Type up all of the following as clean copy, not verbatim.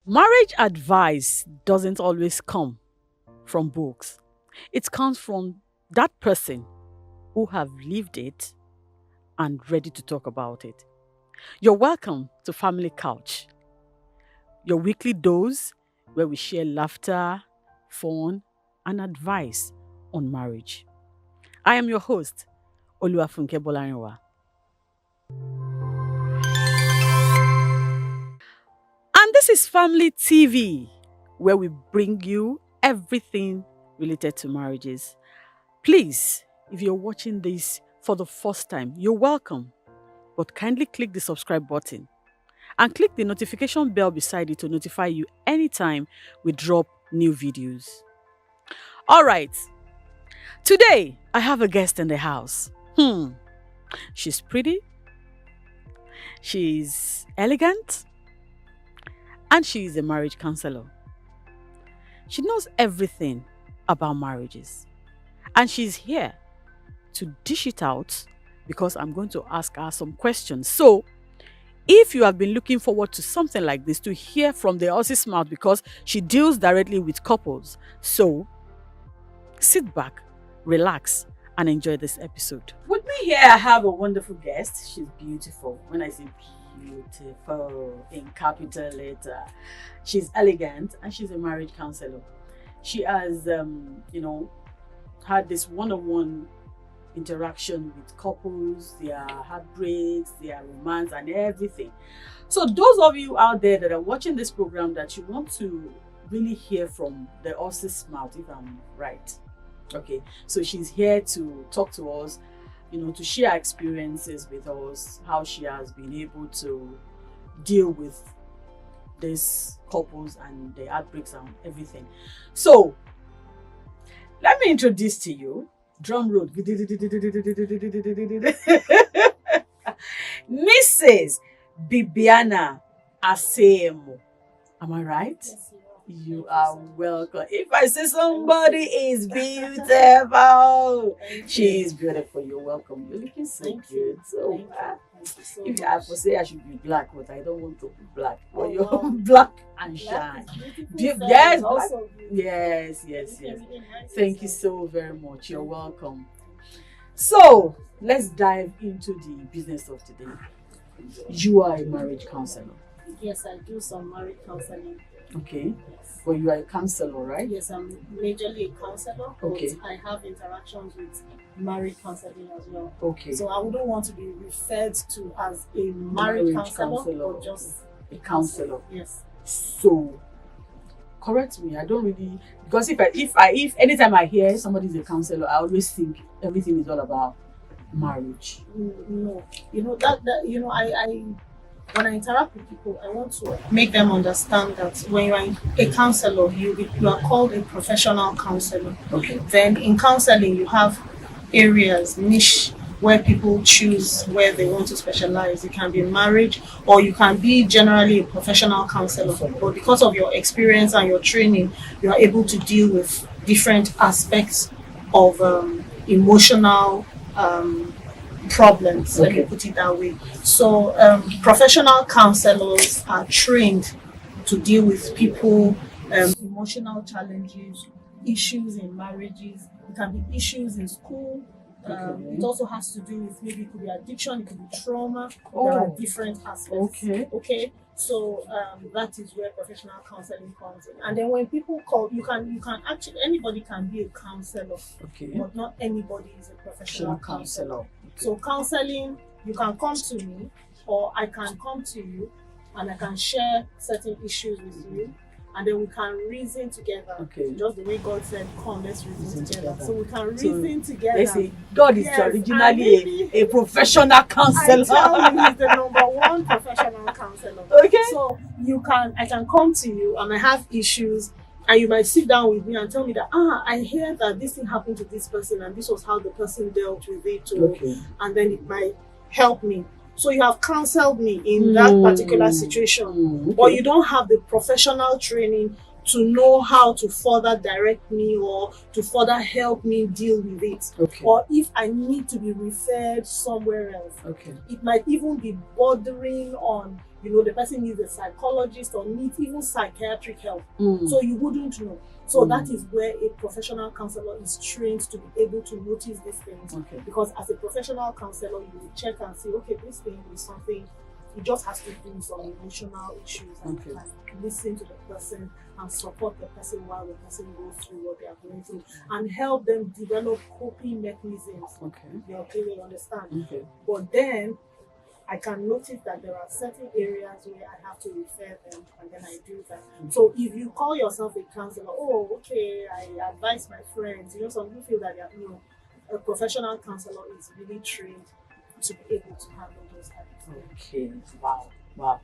Marriage advice doesn't always come from books. It comes from that person who have lived it and ready to talk about it. You're welcome to Family Couch, your weekly dose where we share laughter, fun, and advice on marriage. I am your host, Oluwafunke Bolarinwa. And this is Family TV, where we bring you everything related to marriages. Please, if you're watching this for the first time, you're welcome. But kindly click the subscribe button and click the notification bell beside it to notify you anytime we drop new videos. All right, today I have a guest in the house. She's pretty, she's elegant, and she's a marriage counselor. She knows everything about marriages, and she's here to dish it out because I'm going to ask her some questions. So, if you have been looking forward to something like this, to hear from the horse's mouth because she deals directly with couples, so sit back, relax, and enjoy this episode. With me here, I have a wonderful guest. She's beautiful. When I say beautiful in capital letter, she's elegant and she's a marriage counselor. She has, had this one-on-one interaction with couples, their heartbreaks, their romance, and everything. So those of you out there that are watching this program that you want to really hear from the horse's mouth, if I'm right. Okay, so she's here to talk to us, to share experiences with us, how she has been able to deal with these couples and the heartbreaks and everything. So let me introduce to you, drum roll, Mrs. Bibiana Asemo. Am I right? Yes, You are welcome. If I say somebody is beautiful, she is beautiful. You're welcome. You're looking so Thank good. you. So, Thank you so if much. I would say I should be black, but I don't want to be black. But Oh, you're wow. black and Black shine. is beautiful, Be- fair yes, is black- also beautiful. Yes. Everything nice Thank you is so very much. You're Thank you. welcome. So, let's dive into the business of today. You are a marriage counselor. Yes, I do some marriage counseling. Okay. Yes. But you are a counselor, right? Yes, I'm majorly a counselor, Okay. but I have interactions with marriage counseling as well. Okay. So I wouldn't want to be referred to as a marriage counselor, or just a counselor. Yes. So, correct me. I don't really, because if anytime I hear somebody's a counselor, I always think everything is all about marriage. No, I when I interact with people, I want to make them understand that when you are a counselor, you are called a professional counselor. Okay. Then in counseling, you have areas, niche, where people choose where they want to specialize. It can be marriage, or you can be generally a professional counselor. But because of your experience and your training, you are able to deal with different aspects of emotional problems. Let me put it that way. So professional counselors are trained to deal with people, emotional challenges, issues in marriages. It can be issues in school. It also has to do with, maybe it could be addiction, it could be trauma. There are different aspects. Okay. So that is where professional counseling comes in. And then when people call, you can actually, anybody can be a counselor, but not anybody is a professional counselor. So counseling, you can come to me, or I can come to you, and I can share certain issues with you, and then we can reason together. Okay. Just the way God said, come, let's reason together. So we can reason together. Let's say God is originally a professional counselor. I tell you, he's the number one professional counselor. Okay. So I can come to you, and I have issues, and you might sit down with me and tell me that, I hear that this thing happened to this person, and this was how the person dealt with it, and then it might help me. So you have counseled me in that particular situation, but you don't have the professional training to know how to further direct me or to further help me deal with it. Or if I need to be referred somewhere else. It might even be bordering on the person needs a psychologist or needs even psychiatric help. Mm. So you wouldn't know. So that is where a professional counselor is trained to be able to notice these things. Okay. Because as a professional counselor, you will check and see, okay, this thing is something, it just has to do with some emotional issues, and Okay. you can listen to the person and support the person while the person goes through what they are going through and help them develop coping mechanisms. Okay. You understand? Okay. But then I can notice that there are certain areas where I have to refer them, and then I do that. So if you call yourself a counselor, oh, okay, I advise my friends. Some people feel that a professional counselor is really trained to be able to handle those types of things. Okay. Wow.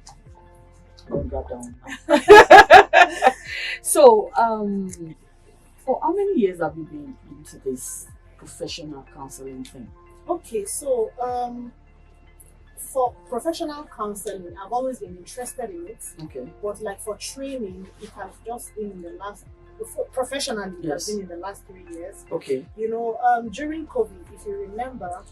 Wrote that down. So, for how many years have you been into this professional counseling thing? Okay, so for professional counseling, I've always been interested in it. Okay. But like for training, it has just been in the last, professionally, it has been in the last 3 years. Okay. During COVID, if you remember,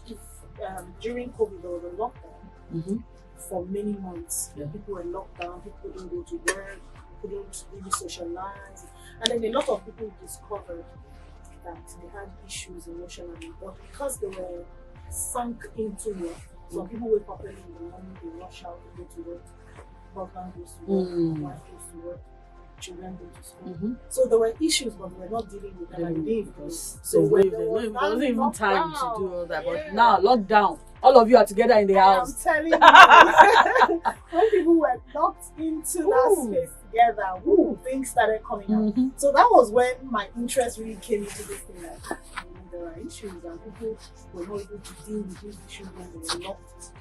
during COVID there was a lockdown for many months. Yeah. People were locked down, people couldn't go to work, couldn't really socialize. And then a lot of people discovered that they had issues emotionally. But because they were sunk into it, some people wake up early in the morning, they rush out, they go to work, husband goes to work, wife goes to work, children go to school. So there were issues, but we were not dealing with them. And There wasn't even time to do all that. But now, lockdown, all of you are together in the house. I'm telling you, when people were locked into that space together, things started coming out. So that was when my interest really came into this thing. Like, there are issues, and people were not able to deal with these issues when they were locked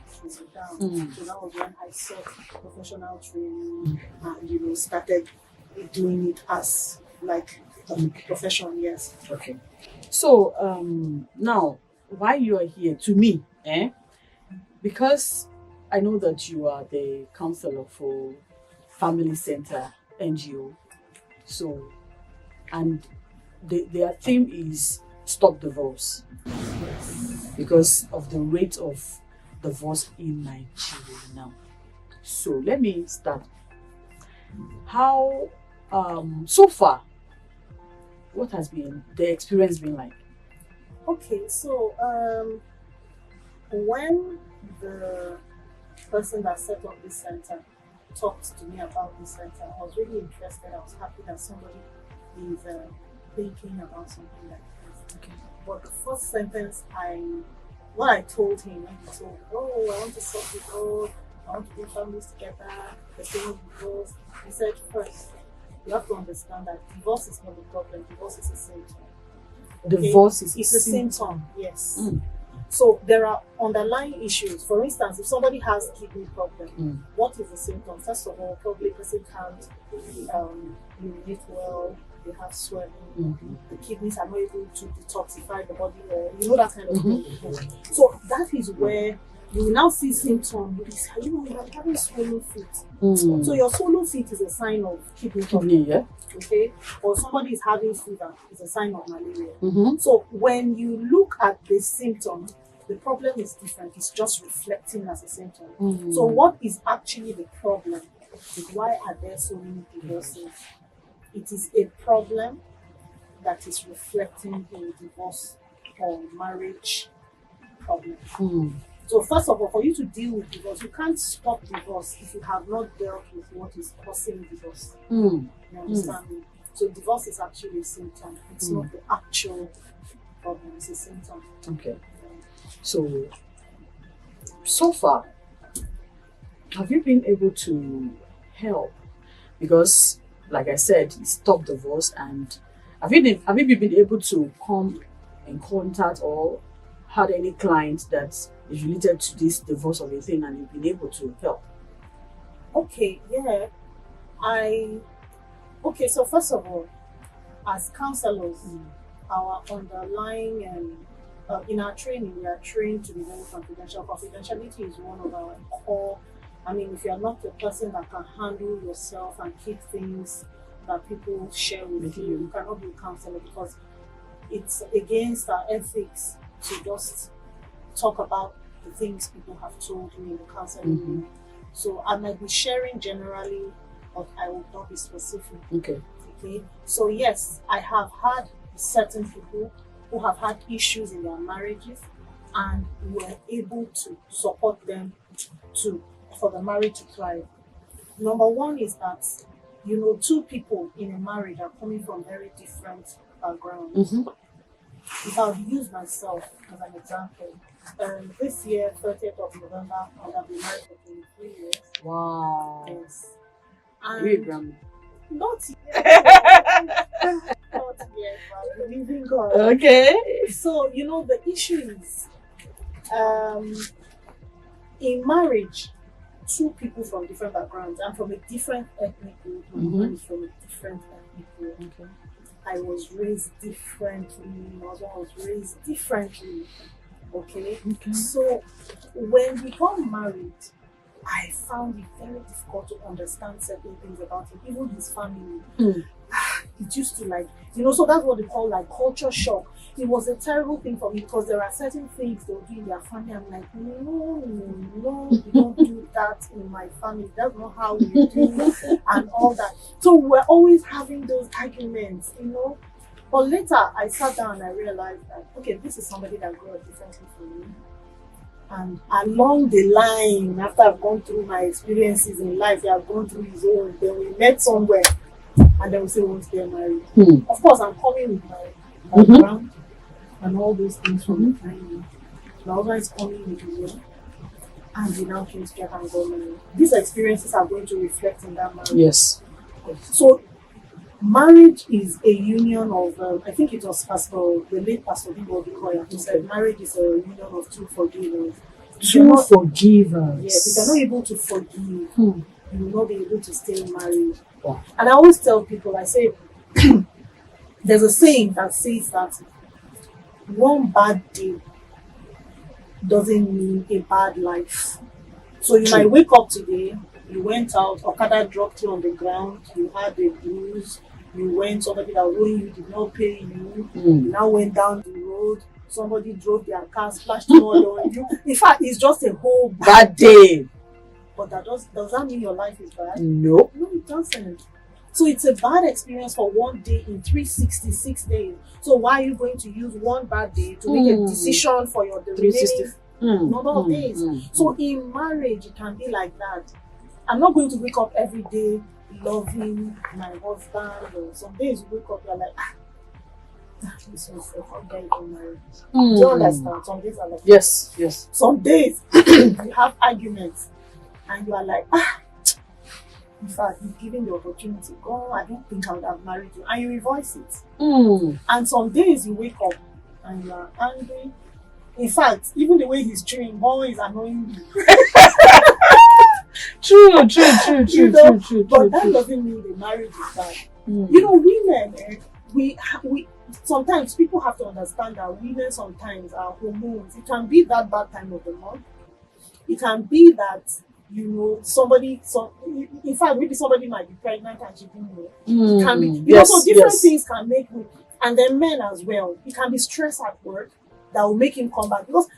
down. So that was when I sought professional training and started doing it as like a profession. Yes. Okay. So now, why you are here to me, because I know that you are the counselor for Family Center NGO. So, and their theme is stop divorce, because of the rate of divorce in Nigeria now. So let me start. How so far, what has been the experience been like? Okay, so when the person that set up this center talked to me about this center, I was really interested. I was happy that somebody is thinking about something like this. Okay. But the first sentence what I told him when he told me, oh, I want to solve it all, I want to bring families together, the same divorce. He said, first, you have to understand that divorce is not the problem, divorce is a symptom. Okay? Divorce is a symptom, yes. So there are underlying issues. For instance, if somebody has kidney problem, what is the symptom? First of all, probably person can't urinate well, they have swelling, the kidneys are not able to detoxify the body, or that kind of thing. So that is where you will now see symptoms. You are having swollen feet. So your swollen feet is a sign of kidney problem. Yeah. Okay, or somebody is having fever, is a sign of malaria. So when you look at the symptom, the problem is different. It's just reflecting as a symptom. So what is actually the problem? Why are there so many divorces? It is a problem that is reflecting a divorce or marriage problem. So first of all, for you to deal with divorce, you can't stop divorce if you have not dealt with what is causing divorce. You understand me? So divorce is actually a symptom. It's not the actual problem. It's a symptom. Okay. So far, have you been able to help? Because, like I said, stop divorce, and have you been able to come in contact or had any clients that is related to this divorce of a thing, and you've been able to help? Okay, yeah. So first of all, as counselors, our underlying in our training, we are trained to be very confidential. Confidentiality is one of our core. I mean, if you are not a person that can handle yourself and keep things that people share with you, you cannot be a counselor, because it's against our ethics to just talk about the things people have told you in the counseling room. So I might be sharing generally, but I will not be specific. Okay. Okay. So yes, I have had certain people who have had issues in their marriages, and were able to support them to for the marriage to thrive. Number one is that, two people in a marriage are coming from very different backgrounds. Mm-hmm. If I would use myself as an example, this year, 30th of November, I would have been married for 23 years. Wow. Yes. Are you a And grandma? not yet. Not yet, but I believe in God. Okay. So, the issue is, um, in marriage, two people from different backgrounds. I'm from a different ethnic group. My husband is from a different ethnic group. Okay. I was raised differently. My husband was raised differently. Okay? So when we got married, I found it very difficult to understand certain things about him, even his family. It used to so that's what they call culture shock. It was a terrible thing for me because there are certain things they'll do in their family. I'm like, no, we don't do that in my family. That's not how we do and all that. So we're always having those arguments. But later I sat down and I realized that, okay, this is somebody that grew up differently from me. And along the line, after I've gone through my experiences in life, I've gone through his own, then we met somewhere, and then we say we want to get married. Of course, I'm coming with my background and all those things from the family. My husband is coming with his own, and we now came together and got married. These experiences are going to reflect in that marriage. Yes. So, marriage is a union of, I think it was the late Pastor Global who said marriage is a union of two forgivers. Two forgivers. Yes, if you're not able to forgive, you will not be able to stay married. Wow. And I always tell people, I say, there's a saying that says that one bad day doesn't mean a bad life. So you might wake up today, you went out, Okada dropped you on the ground, you had a bruise, you went, somebody that owing you did not pay you, you now went down the road, somebody drove their car, splashed mud on you. In fact, it's just a whole bad day. But does that mean your life is bad? No. No, it doesn't. So it's a bad experience for one day in 366 days. So why are you going to use one bad day to make a decision for your remaining number of days? So in marriage, it can be like that. I'm not going to wake up every day loving my husband, or some days you wake up, you're like, this was a hot guy in marriage. Do you understand? Some days are like yes. Some days you have arguments and you are like, in fact, you've given the opportunity. God, I don't think I would have married you. And you revoice it. And some days you wake up and you are angry. In fact, even the way he's chewing, boy, is annoying you. True. But that doesn't mean the marriage is bad. Women, we sometimes people have to understand that women sometimes are hormones. It can be that bad time of the month. It can be that in fact, maybe somebody might be pregnant and she didn't know. It can be, so different things can make me, and then men as well. It can be stress at work that will make him come back, because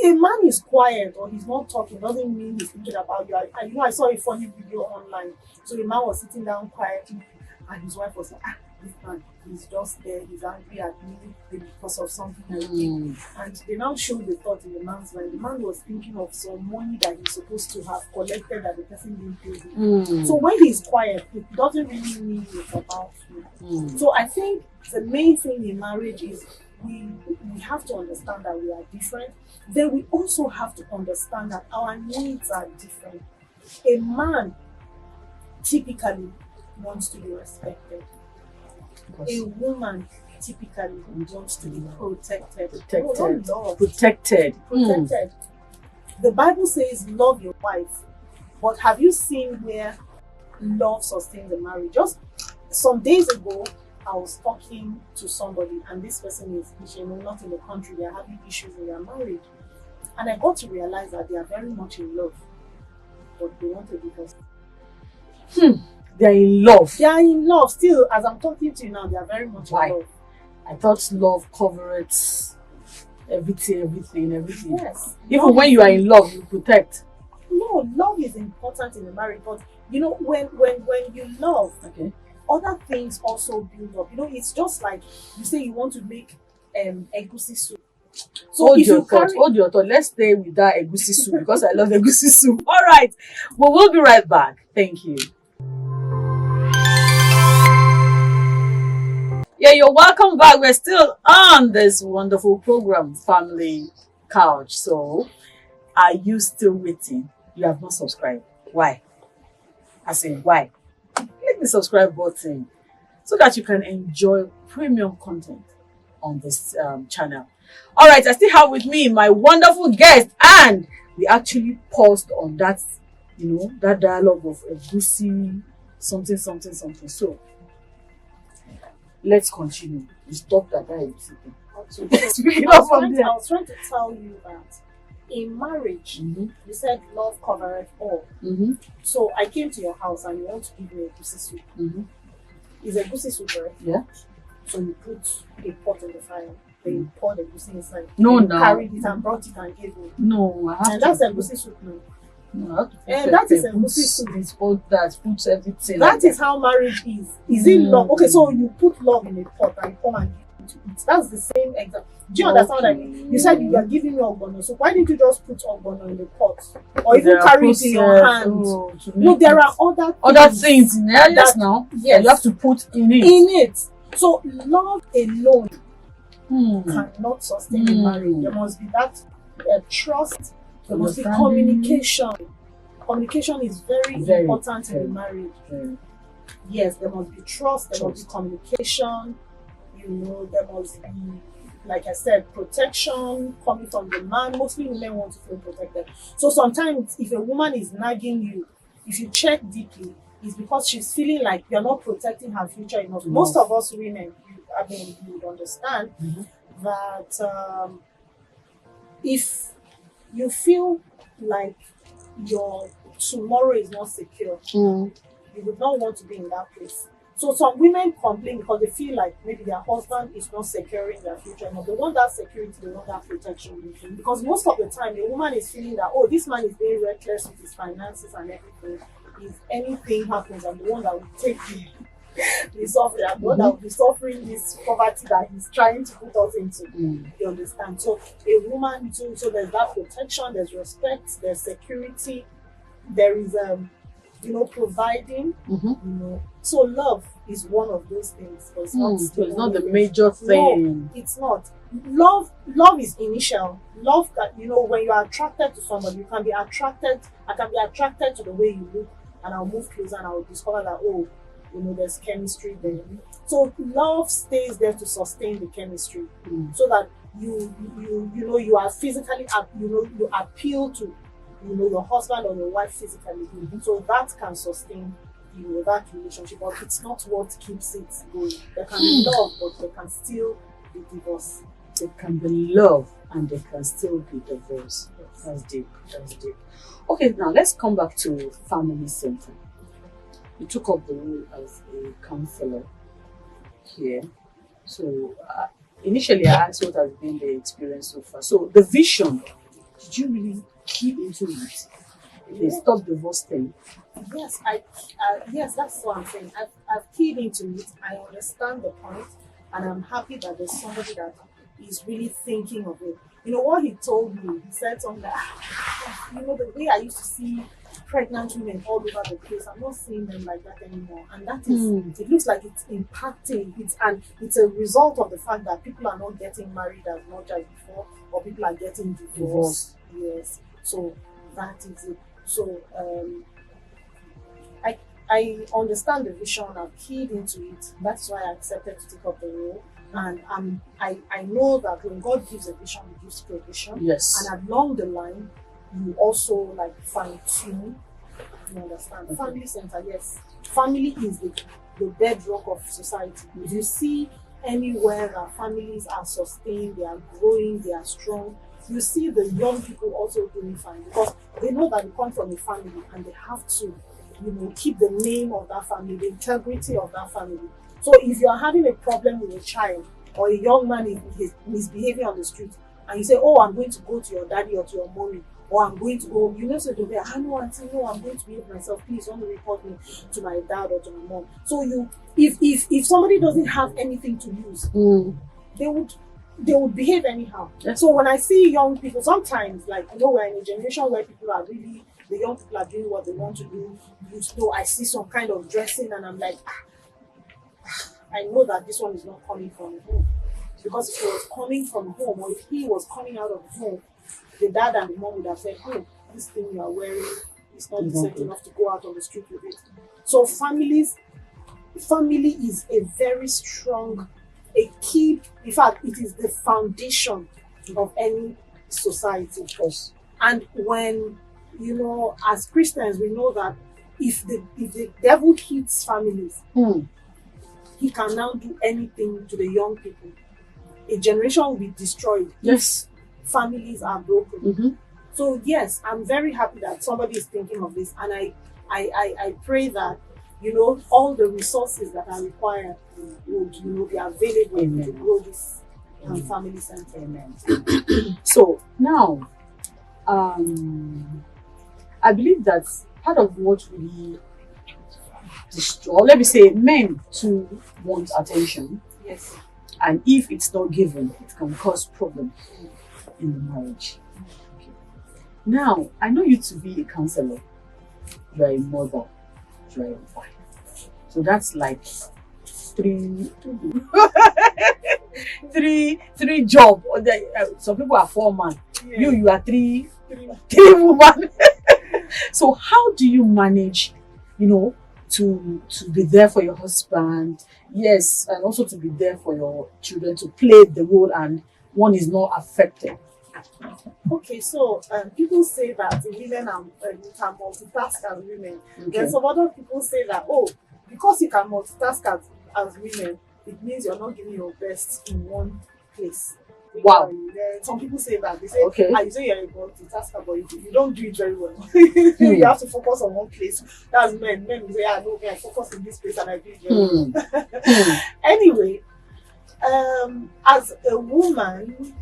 a man is quiet or he's not talking doesn't mean he's thinking about you. I saw a funny video online. So a man was sitting down quietly and his wife was like, this man, he's just there, he's angry at me because of something I did. And they now showed the thought in the man's mind. The man was thinking of some money that he's supposed to have collected that the person didn't pay him. So when he's quiet, it doesn't really mean it's about you. So I think the main thing in marriage is we have to understand that we are different. Then we also have to understand that our needs are different. A man typically wants to be respected. A woman typically wants to be protected. Protected. The Bible says love your wife, but have you seen where love sustains the marriage? Just some days ago, I was talking to somebody, and this person is not in the country. They are having issues in their marriage, and I got to realize that they are very much in love, but they want a divorce. They are in love. They are in love still. As I'm talking to you now, they are very much in love. I thought love covers everything. Yes. Even when you are in love, you protect. No, no, love is important in a marriage, but you know, when you love, Okay. other things also build up. You know, it's just like you say you want to make egusi soup. So Hold if your you thought. carry Hold your thought. Let's stay with that egusi soup because I love egusi soup. All right. Well, we'll be right back. Thank you. Yeah, you're welcome back. We're still on this wonderful program, Family Couch. So, are you still waiting? You have not subscribed. Why? I say, why? Click the subscribe button so that you can enjoy premium content on this channel. All right, I still have with me my wonderful guest, and we actually paused on that, that dialogue of egusi, something, something, something. So, let's continue. We stopped at that egusi thing. So, speaking of from there. I was trying to tell you that in marriage, you said love covereth all. So I came to your house and you want to give me a egusi soup. Is a egusi soup, right? Yeah. So you put a pot on the fire, then you pour the egusi inside. No, you no. carried it and brought it and gave me. No, I have And to. that's egusi soup now. No, I have to put And that is pepper, egusi soup. It's all that, put everything. That is how marriage is. Is it love? Okay, so you put love in a pot and you come and give it to it. That's the same example. Do you understand what I mean? You said you are giving me ogbono, so why didn't you just put ogbono in the pot? Or even carry it in your hand? No, there are other things in there. Yes, now. Yes. You have to put in it. In it. So love alone cannot sustain a marriage. There must be that trust. There must be communication. Communication is very important in a marriage. Yes, there must be trust. There must be communication. You know, there must be, like I said, protection coming from the man. Mostly women want to feel protected. So sometimes if a woman is nagging you, if you check deeply, it's because she's feeling like you're not protecting her future enough. Most of us women, you would understand that if you feel like your tomorrow is not secure, you would not want to be in that place. So some women complain because they feel like maybe their husband is not securing their future enough. They want that security, they want that protection. Because most of the time, the woman is feeling that, oh, this man is being reckless with his finances and everything. If anything happens, I'm the one that will take the suffering. I'm the one that will be suffering this poverty that he's trying to put us into. You understand? So a woman too, so there's that protection, there's respect, there's security, there is providing, So love is one of those things. But it's not the major thing. No, it's not. Love is initial. Love that, when you are attracted to somebody, I can be attracted to the way you look, and I'll move closer and I'll discover that, there's chemistry there. So love stays there to sustain the chemistry, so that you are physically, you appeal to your husband or your wife physically, so that can sustain that relationship. But it's not what keeps it going. There can be love, but there can still be divorce. There can be love and there can still be divorce. Yes. That's deep. Okay, now let's come back to family center. You took up the role as a counselor here. So initially I asked what has been the experience so far. So the vision, did you really key into it? They stop divorce thing. Yes, yes, that's what I'm saying. I've keyed into it. I understand the point, and I'm happy that there's somebody that is really thinking of it. You know what he told me? He said something like, the way I used to see pregnant women all over the place, I'm not seeing them like that anymore. And that is, it looks like it's impacting. It's a result of the fact that people are not getting married as much as before, or people are getting divorced. Yes. So that is it. So I understand the vision. I've keyed into it. That's why I accepted to take up the role. And I know that when God gives a vision, He gives provision. Yes. And along the line, you also fine tune. You understand? Okay. Family center, yes. Family is the bedrock of society. If you see anywhere that families are sustained, they are growing, they are strong, you see the young people also doing fine, because they know that they come from a family and they have to, keep the name of that family, the integrity of that family. So if you are having a problem with a child or a young man is misbehaving on the street, and you say, oh, I'm going to go to your daddy or to your mommy or I'm going to go, you know, so they'll be like, I know, auntie, no, I'm going to behave myself. Please don't report me to my dad or to my mom. So if somebody doesn't have anything to lose, they would behave anyhow. Yes. So when I see young people, sometimes, like, you know, we're in a generation where people are really, the young people are doing what they want to do. You know, I see some kind of dressing and I'm like, I know that this one is not coming from home. Because if it was coming from home, or if he was coming out of home, the dad and the mom would have said, oh, this thing you are wearing is not decent enough to go out on the street with it. So family is a very strong, a key, in fact, it is the foundation of any society. Of course. And when, you know, as Christians, we know that if the devil hits families, he can now do anything to the young people. A generation will be destroyed. Yes. Families are broken. So yes, I'm very happy that somebody is thinking of this, and I pray that, you know, all the resources that are required would, you know, be available to grow this family center. Amen. So now, I believe that part of what really destroy, or let me say, men too want attention. Yes. And if it's not given, it can cause problems in the marriage. Okay. Now, I know you to be a counselor. You are a mother. You are a wife. So that's like three job. Some people are 4 man. Yeah. You are three woman. So how do you manage, you know, to be there for your husband, yes, and also to be there for your children, to play the role, and one is not affected? Okay, so people say that women can multitask as women. Okay. Then some other people say that, oh, because you can multitask as women, it means you're not giving your best in one place. Wow. Then some people say that. They say, okay, you say you're a multitasker, but you don't do it very well. You have to focus on one place. That's men. Men will say, no, I focus in this place and I do it very well. Anyway, as a woman,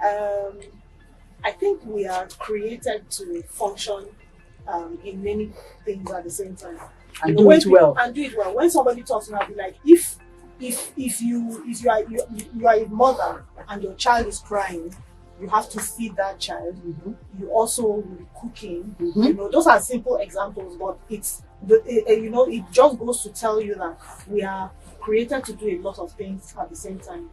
I think we are created to function in many things at the same time. And do it well. And do it well. When somebody talks to me, I'll be like, if you are a mother and your child is crying, you have to feed that child. You also will be cooking. You know, those are simple examples, but you know, it just goes to tell you that we are created to do a lot of things at the same time.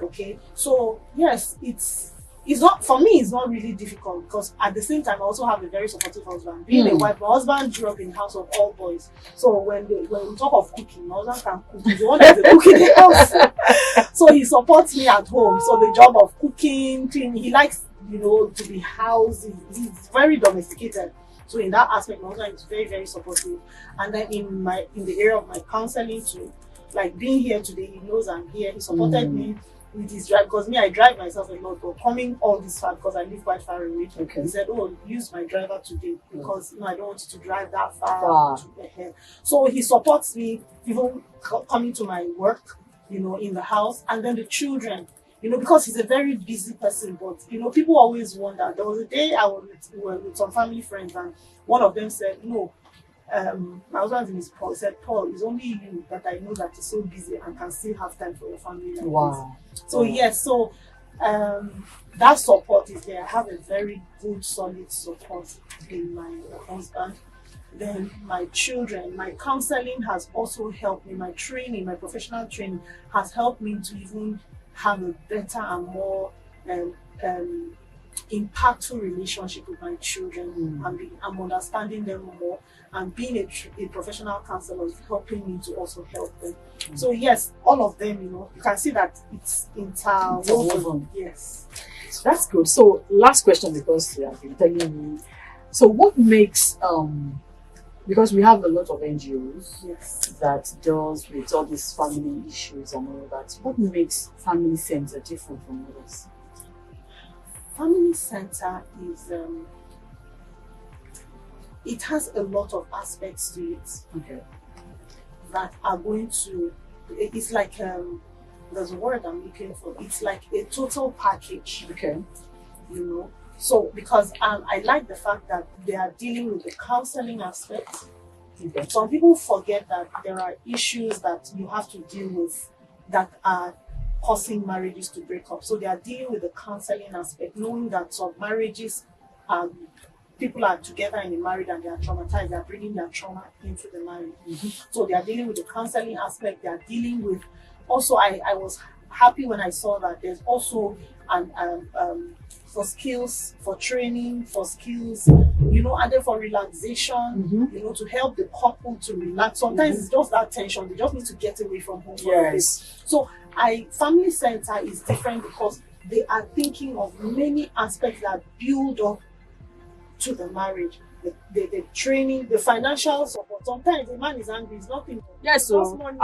Okay, so yes, it's not, for me, it's not really difficult, because at the same time I also have a very supportive husband. Being a wife, my husband grew up in a house of all boys. So when we talk of cooking, my husband can cook. He's the one that's cooking in the house. So he supports me at home. So the job of cooking, cleaning, he likes, you know, to be housed. He's very domesticated. So in that aspect, my husband is very, very supportive. And then in the area of my counseling too, like being here today, he knows I'm here. He supported me with his drive, because me, I drive myself a lot, but coming all this far, because I live quite far away, he said, oh, use my driver today, because I don't want you to drive that far to ahead. So he supports me even coming to my work, you know, in the house. And then the children, you know, because he's a very busy person, but you know, people always wonder. There was a day I was with some family friends, and one of them said, no, my husband's name is Paul. He said, Paul, it's only you that I know that is so busy and can still have time for your family like this. So yes, so that support is there. I have a very good, solid support in my husband. Then my children, my counseling has also helped me. My training, my professional training has helped me to even have a better and more impactful relationship with my children. I'm understanding them more, and being a professional counselor is helping me to also help them. So yes, all of them, you know, you can see that it's interwoven. Yes, that's good. So last question, because you have been telling me, so what makes because we have a lot of NGOs that deals with all these family issues and all that, what makes Family Center different from others? Family Center is it has a lot of aspects to it that are going to, it's like there's a word I'm looking for, it's like a total package. You know, So because I like the fact that they are dealing with the counseling aspect. Some people forget that there are issues that you have to deal with that are causing marriages to break up. So they are dealing with the counseling aspect, knowing that some marriages, people are together in a marriage and they are traumatized. They are bringing their trauma into the marriage. So they are dealing with the counseling aspect. They are dealing with. Also, I was happy when I saw that there's also an for skills, for training, for skills, and then for relaxation, to help the couple to relax. Sometimes it's just that tension. They just need to get away from home for a bit. So family center is different because they are thinking of many aspects that build up to the marriage. The training, the financial support. Sometimes the man is angry, it's nothing. Yes, so money.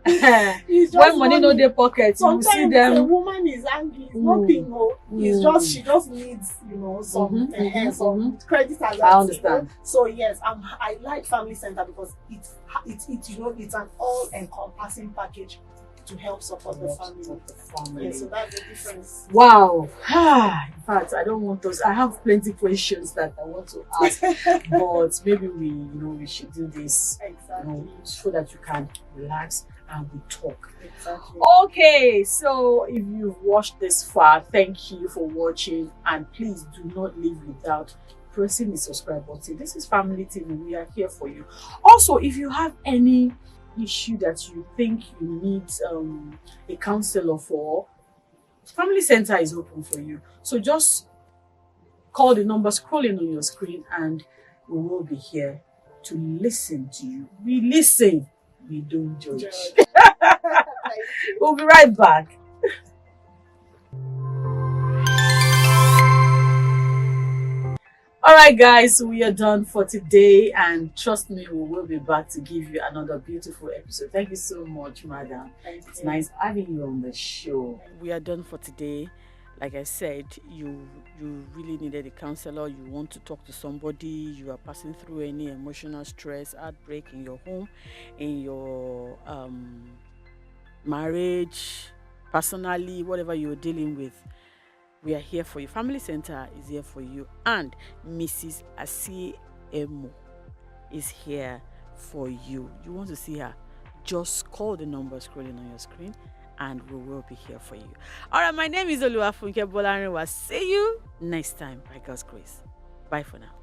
It's just when money no dey pocket, you see them. The woman is angry, it's nothing. It's just she just needs, some some credit. I understand. So yes, I like family center because it's an all encompassing package to help support the family. Yeah, so that's the difference. Wow. In fact, I don't want those. I have plenty questions that I want to ask, but maybe we should do this so that you can relax and we talk. Exactly. Okay, so if you've watched this far, thank you for watching, and please do not leave without pressing the subscribe button. This is Family TV. We are here for you. Also, if you have any issue that you think you need a counselor for, Family Center is open for you. So just call the number scrolling on your screen and we will be here to listen to you. We listen, we don't judge. We'll be right back. Alright guys, we are done for today, and trust me, we will be back to give you another beautiful episode. Thank you so much, madam. It's nice having you on the show. We are done for today. Like I said, you really needed a counselor. You want to talk to somebody. You are passing through any emotional stress, heartbreak in your home, in your marriage, personally, whatever you're dealing with. We are here for you. Family Center is here for you, and Mrs. Asiemo is here for you. You want to see her? Just call the number scrolling on your screen and we will be here for you. All right, my name is Oluwafunke Bolarinwa. See you next time by God's grace. Bye for now.